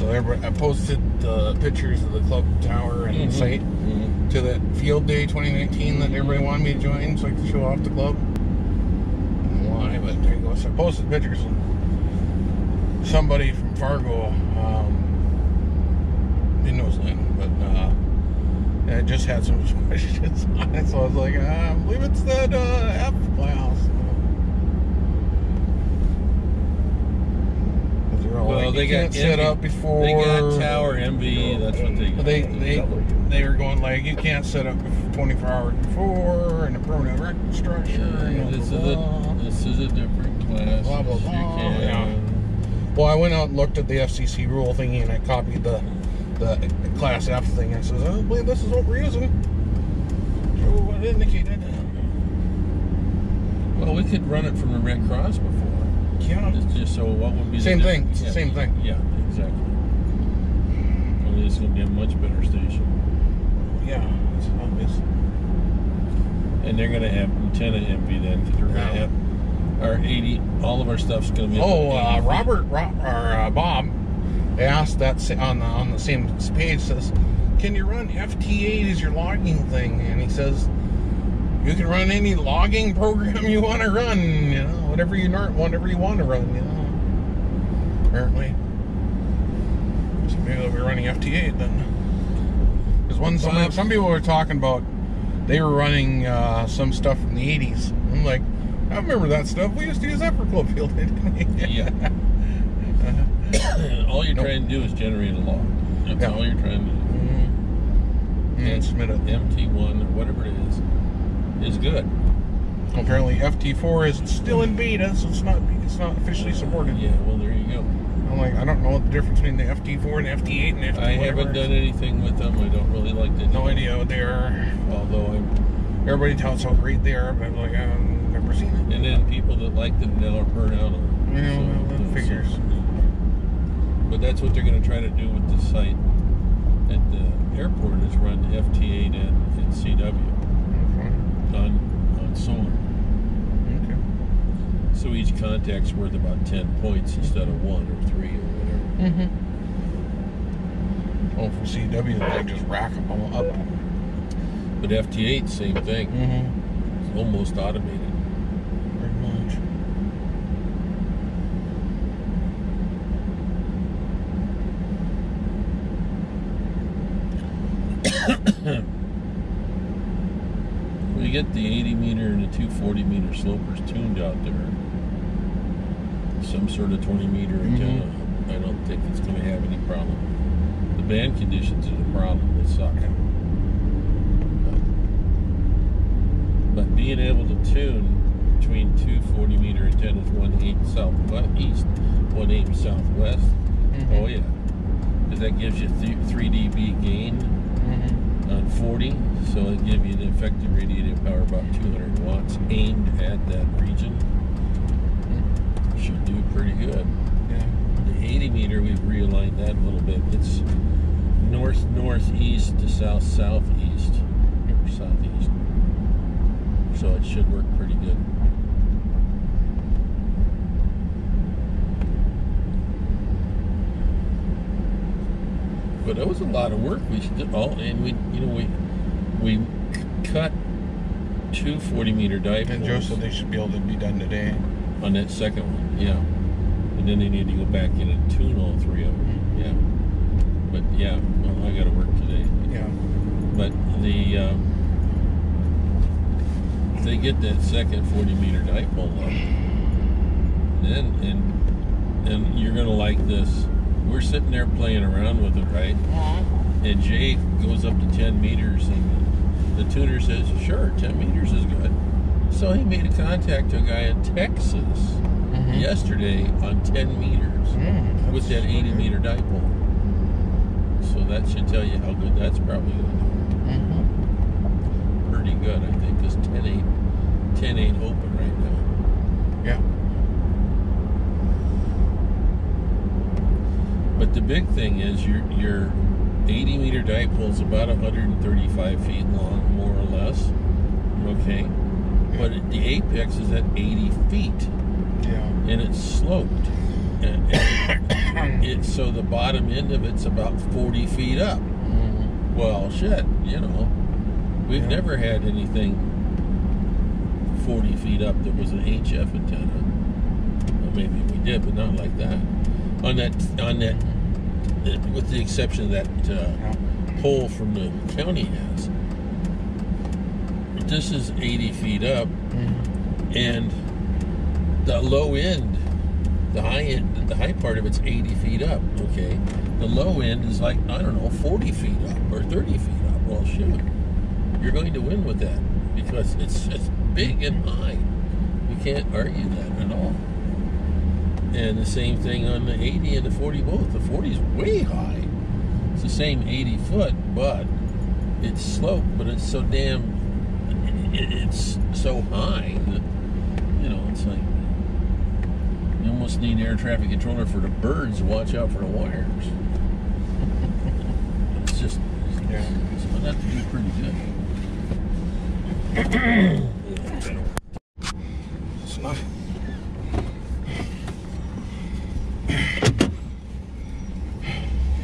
So I posted the pictures of the club tower and the site to that field day 2019 that everybody wanted me to join, so I could show off the club. I don't know why, but there you go. So I posted pictures. And somebody from Fargo, he knows Lynn, but I just had some questions on it, so I was like, I believe it's that F class. Well, they got set up before. They got tower envy. That's what they got. They were going like, you can't set up 24 hours before and a permanent record structure. Yeah, this is a different class. Blah blah blah. Yeah. Well, I went out and looked at the FCC rule thingy, and I copied the Class F thing, and it says, I believe this is what we're using. So what it indicated. Well, we could run it from the Red Cross before. Yeah. It's just so what would be same the thing? It's the same thing. Yeah, exactly. Only it's going to be a much better station. Yeah, it's obvious. And they're going to have antenna envy then, because they're going to have our 80. All of our stuff's going to be. Bob asked that on the same page, says, "Can you run FT8 as your logging thing?" And he says, "You can run any logging program you want to run, you know, whatever you want to run, you know." Apparently, so maybe they'll be running FT8 then. Because some people were talking about they were running some stuff from the 80s. I'm like, I remember that stuff. We used to use that for club field, didn't we? Yeah. All you're trying to do is generate a log. That's all you're trying to do. And submit it. MT1 or whatever it is good. Well, apparently FT4 is still in beta, so it's not officially supported. Yeah, well there you go. I'm like, I don't know what the difference between the FT4 and FT8 and FT. I haven't done anything with them. I don't really like them. No idea what they are. Although everybody tells how great they are, but I'm like, I've never seen it. And then people that like them now are burnt out on them. Yeah, well, figures. But that's what they're going to try to do with the site at the airport, is run FT8 and CW on solar. Okay. So each contact's worth about 10 points instead of 1 or 3 or whatever. Oh, for CW, they just rack them all up. But FT8, same thing. It's almost automated. Very much. We get the 80 meter and the 240 meter slopers tuned out there. Some sort of 20 meter antenna. I don't think it's going to have any problem. The band conditions are the problem. They suck. But being able to tune between two 40 meter antennas, 1/8 southeast, 1/8 southwest. Oh yeah, because that gives you 3 dB gain on 40, so it gives you an effective radiated power about 200 watts aimed at that region. Should do pretty good. Yeah. The 80 meter, we've realigned that a little bit. It's north-northeast to south-southeast, or southeast. So it should work pretty good. But it was a lot of work. We did and we cut 2 40 meter dipoles. And Joe said they should be able to be done today. On that second one, yeah. And then they need to go back in and tune all 3 of them. Yeah. But yeah, well, I got to work today. Yeah. But if they get that second 40 meter dipole up, then and you're gonna like this. We're sitting there playing around with it, right? And Jay goes up to 10 meters, and the tuner says, "Sure, 10 meters is good." So he made a contact to a guy in Texas yesterday on 10 meters with that 80 meter dipole. So that should tell you how good that's probably going to do. Pretty good, I think, because 10 ain't open right now. Yeah. But the big thing is your 80 meter dipole is about 135 feet long, more or less. Okay. But the apex is at 80 feet. Yeah. And it's sloped. And it's so the bottom end of it's about 40 feet up. Well, shit, you know, we've never had anything 40 feet up that was an HF antenna. Well, maybe we did, but not like that. On that, with the exception of that pole from the county has. This is 80 feet up, and the low end, the high part of it's 80 feet up. Okay, the low end is like, I don't know, 40 feet up or 30 feet up. Well, shoot, you're going to win with that because it's big and high. You can't argue that at all. And the same thing on the 80 and the 40 both. The 40 is way high. It's the same 80 foot, but it's sloped, but it's so damn, it's so high that, you know, it's like, you almost need an air traffic controller for the birds to watch out for the wires. It's just, it's going to have to be pretty good. It's not.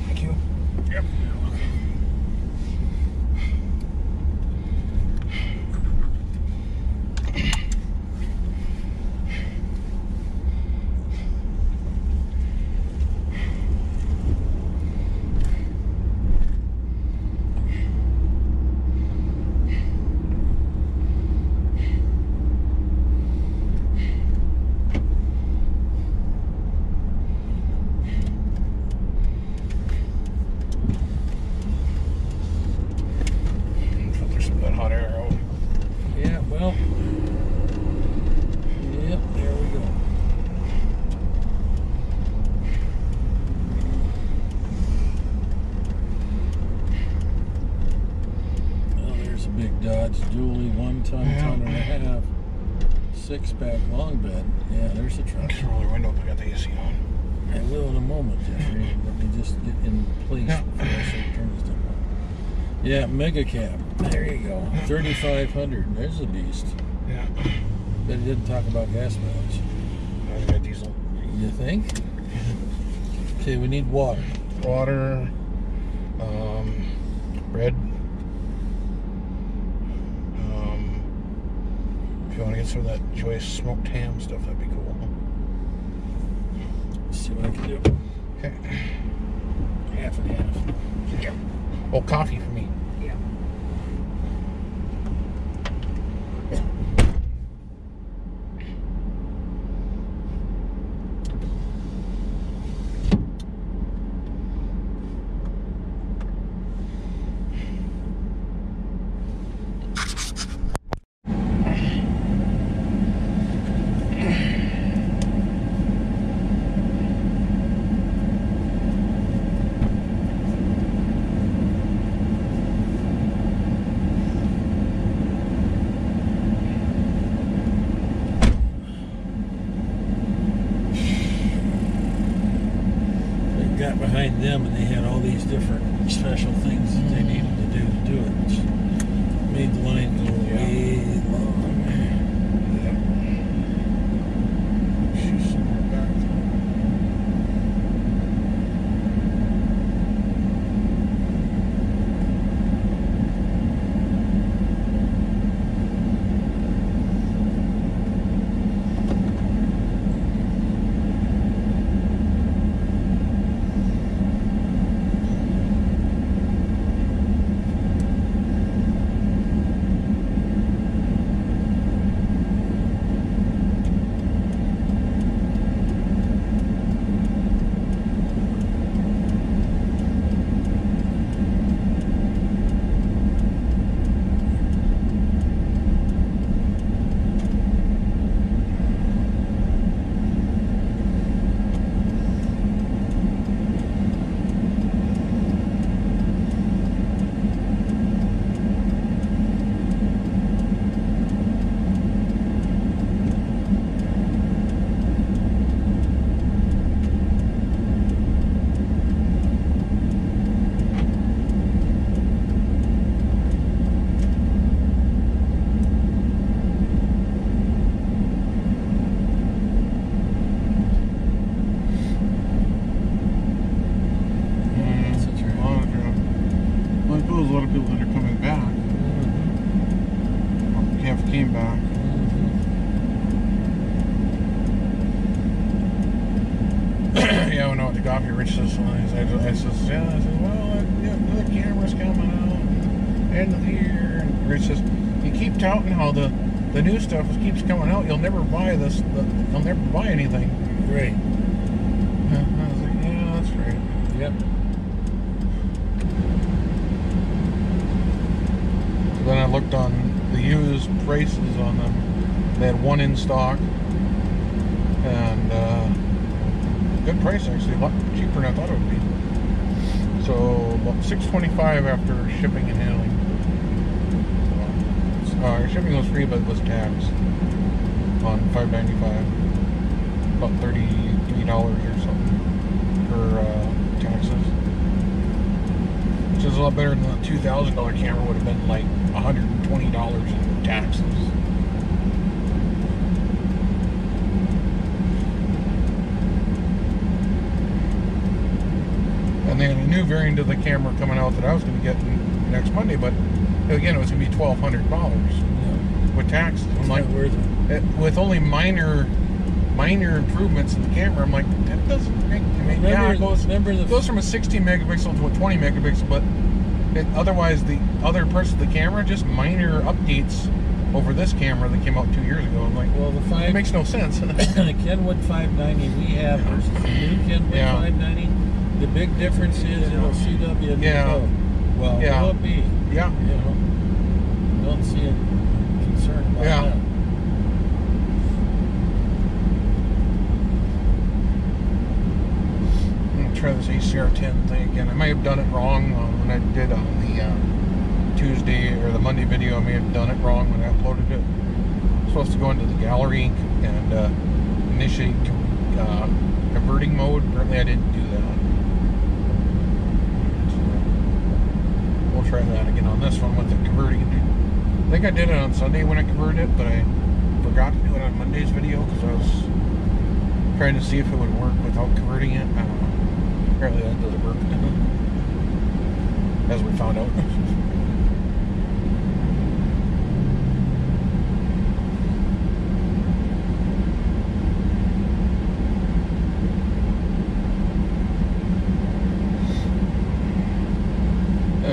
Thank you. Yep. Dually 1 ton, ton and a half, 6-pack long bed. Yeah, there's a truck. Roll the window if I got the AC on. I will in a moment, Jeffrey. Let me just get in place before I start turning this thing on. Yeah, mega cab. There you go. 3,500. There's a beast. Yeah. But it didn't talk about gas mileage. I got diesel. You think? Okay, we need water. Water. Bread. If you want to get some of that Joyce smoked ham stuff, that'd be cool. Let's see what I can do. Okay. Half and half. Yeah. Oh, coffee for me. Yeah. Got behind them and they had all these different special things that they needed to do it, which made the line go way long. She's back. talked to Gopro, Rich says, I says, yeah, I said, well, yeah, the camera's coming out, end of the year. And Rich says, you keep touting how the new stuff keeps coming out, you'll never buy this, you'll never buy anything. Right. I was like, yeah, that's right. Yep. So then I looked on the used prices on them. They had one in stock, and good price actually, a lot cheaper than I thought it would be. So about $6.25 after shipping and handling. Shipping was free, but it was tax on $5.95, about $33 or something for taxes, which is a lot better than the $2,000 camera would have been like $120 in taxes. And they had a new variant of the camera coming out that I was going to get next Monday, but again, it was going to be $1,200 with taxes. I'm like, worth it. With only minor improvements in the camera, I'm like, that doesn't make. I mean, yeah, it goes from a 16 megapixel to a 20 megapixel, but otherwise the other parts of the camera, just minor updates over this camera that came out 2 years ago. I'm like, well, it makes no sense. The Kenwood 590 we have versus the new Kenwood 590, the big difference is it'll CW and well, will it be? Yeah. You know, don't see a concern about that. I'm gonna try this ACR10 thing again. I might have done it wrong when I did on the Tuesday or the Monday video. I may have done it wrong when I uploaded it. I'm supposed to go into the gallery and initiate converting mode. Apparently I didn't do that. We'll try that again on this one with the converting. I think I did it on Sunday when I converted it, but I forgot to do it on Monday's video because I was trying to see if it would work without converting it. I don't know. Apparently that doesn't work. As we found out.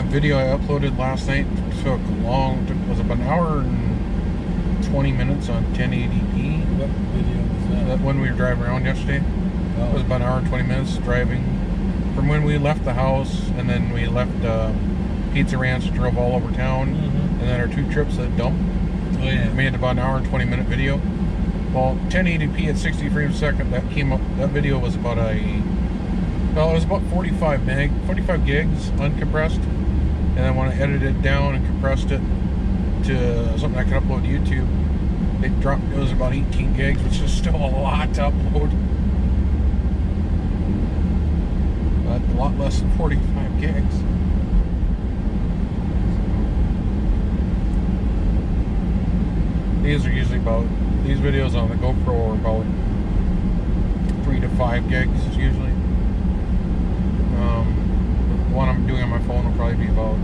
Video I uploaded last night was about an hour and 20 minutes on 1080p. What video was that? That when we were driving around yesterday. It was about an hour and 20 minutes driving from when we left the house, and then we left Pizza Ranch, drove all over town, and then our 2 trips at Dump. Oh yeah. Made about an hour and 20 minute video. Well, 1080p at 60 frames a second, that came up, that video was about it was about 45 gigs uncompressed. And then when I edited it down and compressed it to something I could upload to YouTube, it was about 18 gigs, which is still a lot to upload. But a lot less than 45 gigs. These are usually these videos on the GoPro are about 3 to 5 gigs usually. The one I'm doing on my phone will probably be about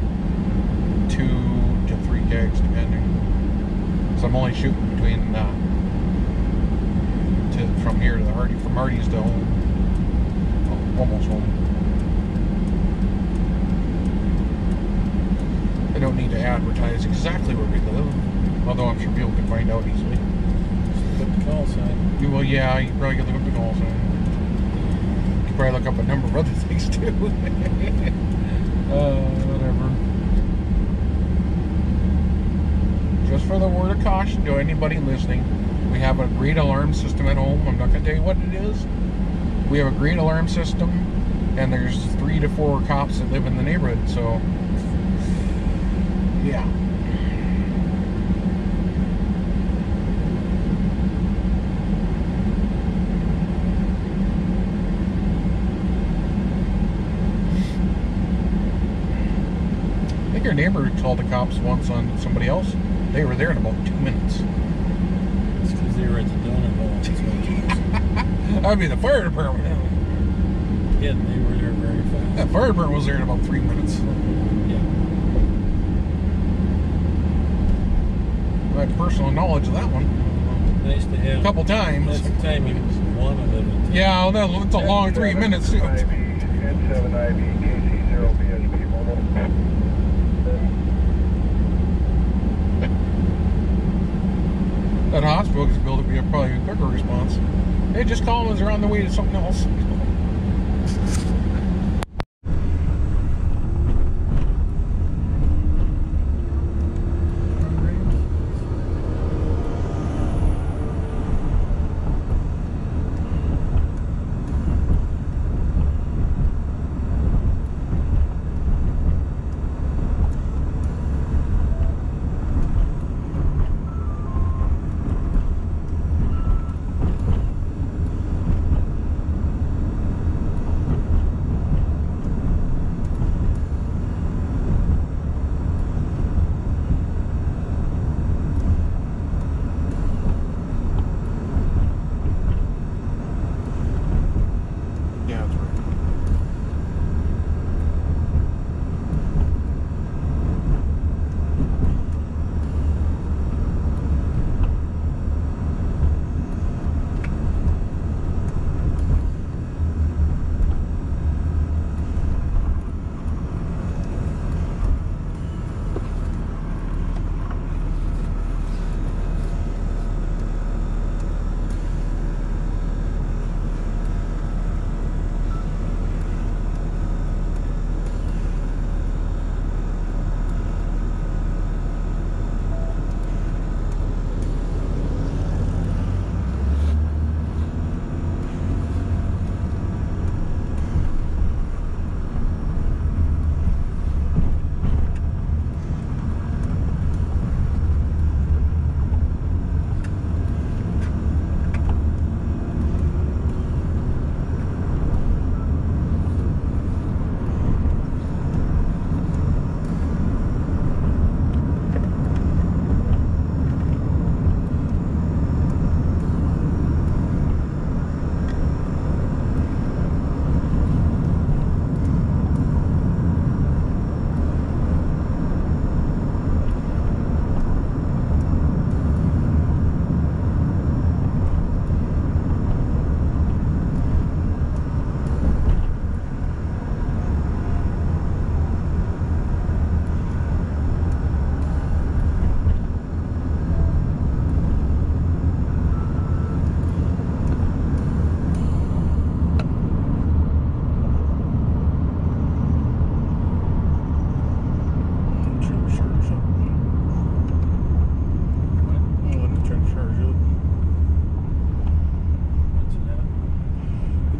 2 to 3 gigs depending. So I'm only shooting between from here to the Hardy, from Hardy's to home, almost home. I don't need to advertise exactly where we live, although I'm sure people can find out easily. Look at the call sign. Well, yeah, you probably can look up the call sign. You can probably look up a number of other things too. Whatever. Just for the word of caution to anybody listening, we have a great alarm system at home. I'm not going to tell you what it is. We have a great alarm system, and there's 3 to 4 cops that live in the neighborhood, so yeah. I think our neighbor called the cops once on somebody else. They were there in about 2 minutes. It's because they were at the donut hole. That's what it was. That would be the fire department. Yeah, they were there very fast. That fire department was there in about 3 minutes. Yeah. I have personal knowledge of that one. Nice to have. A couple times. That's the timing. one of them. Yeah, well, it's a long 3 minutes too. N7IB, KC0BSP, mobile. That hospital is built to be probably a quicker response. Hey, just call them as they're on the way to something else.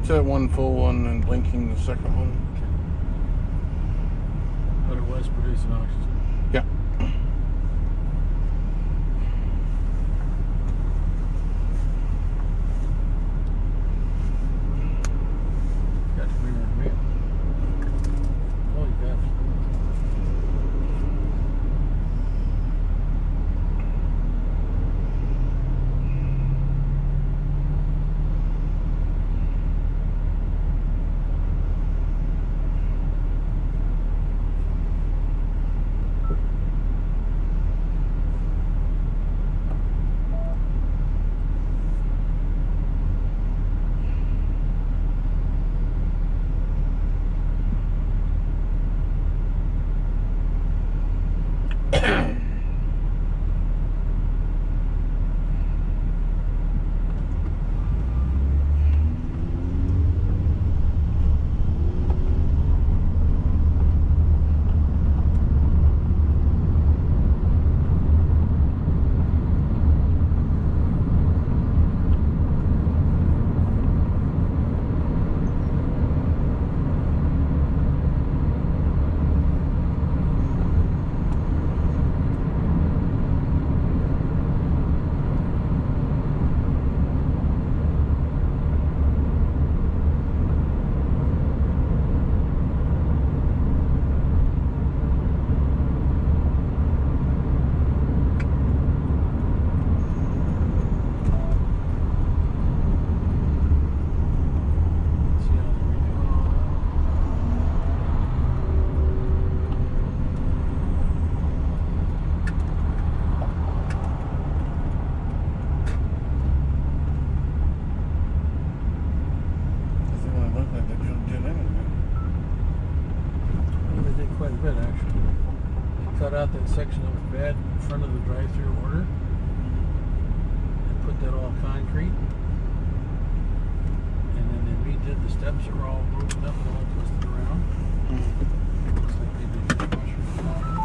It's that one full one and blinking the second one. But it was producing oxygen. Yeah. Got to bring her in. Oh, you got it. N7IB, KC0BSP, mobile. bit actually. Cut out that section that was bad in front of the drive-through order and put that all concrete. And then they redid the steps that were all broken up and all twisted around. Looks like they did dishwasher floor.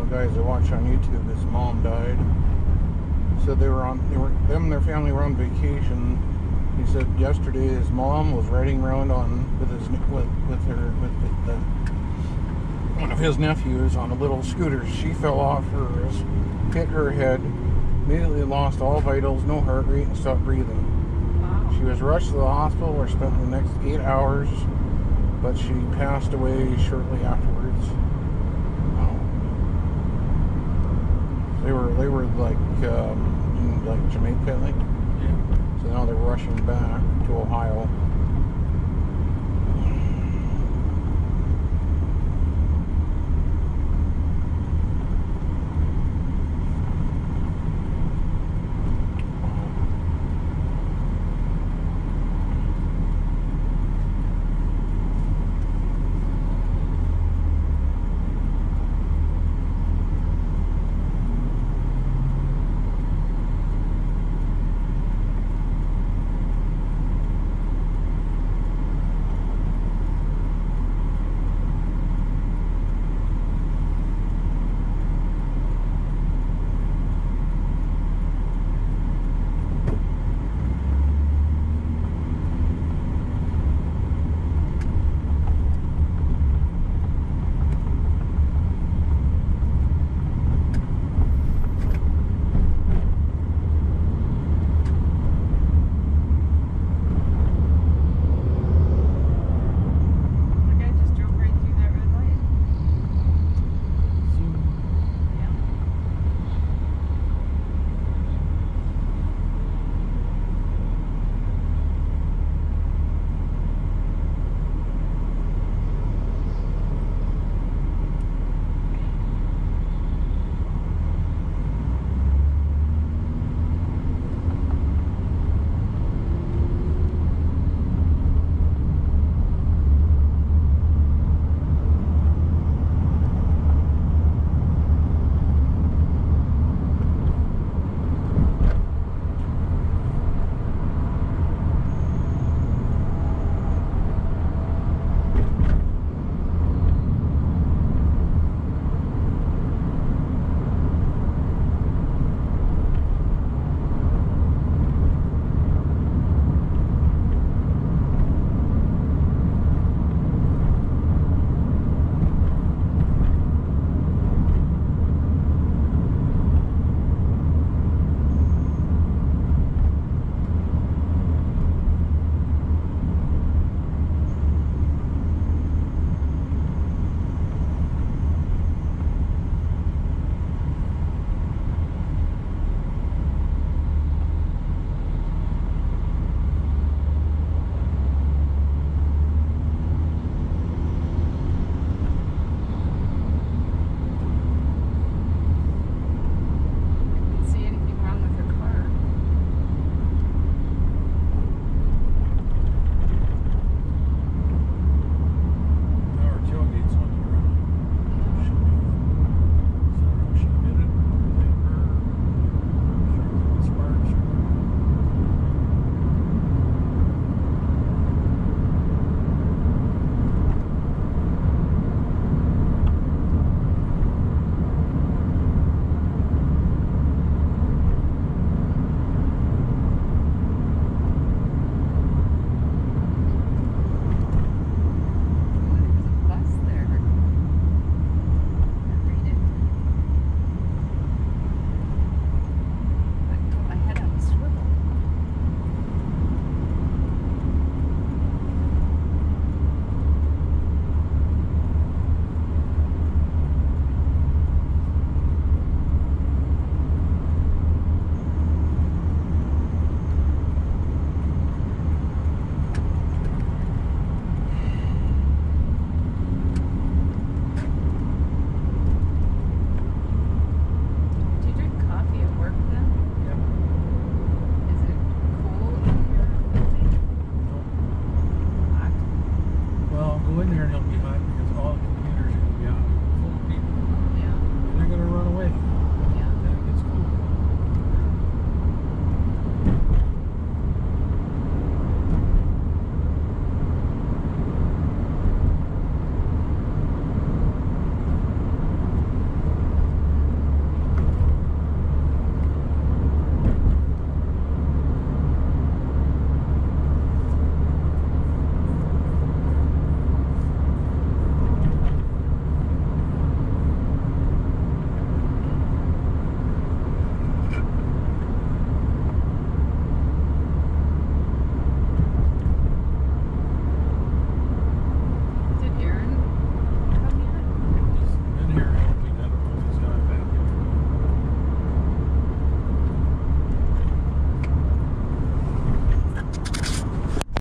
Guys I watch on YouTube, his mom died. Said them and their family were on vacation. He said yesterday his mom was riding around with one of his nephews on a little scooter. She fell off hers, hit her head, immediately lost all vitals, no heart rate, and stopped breathing. Wow. She was rushed to the hospital where she spent the next 8 hours, but she passed away shortly afterwards. They were like in like Jamaica, I think. Yeah. So now they're rushing back to Ohio.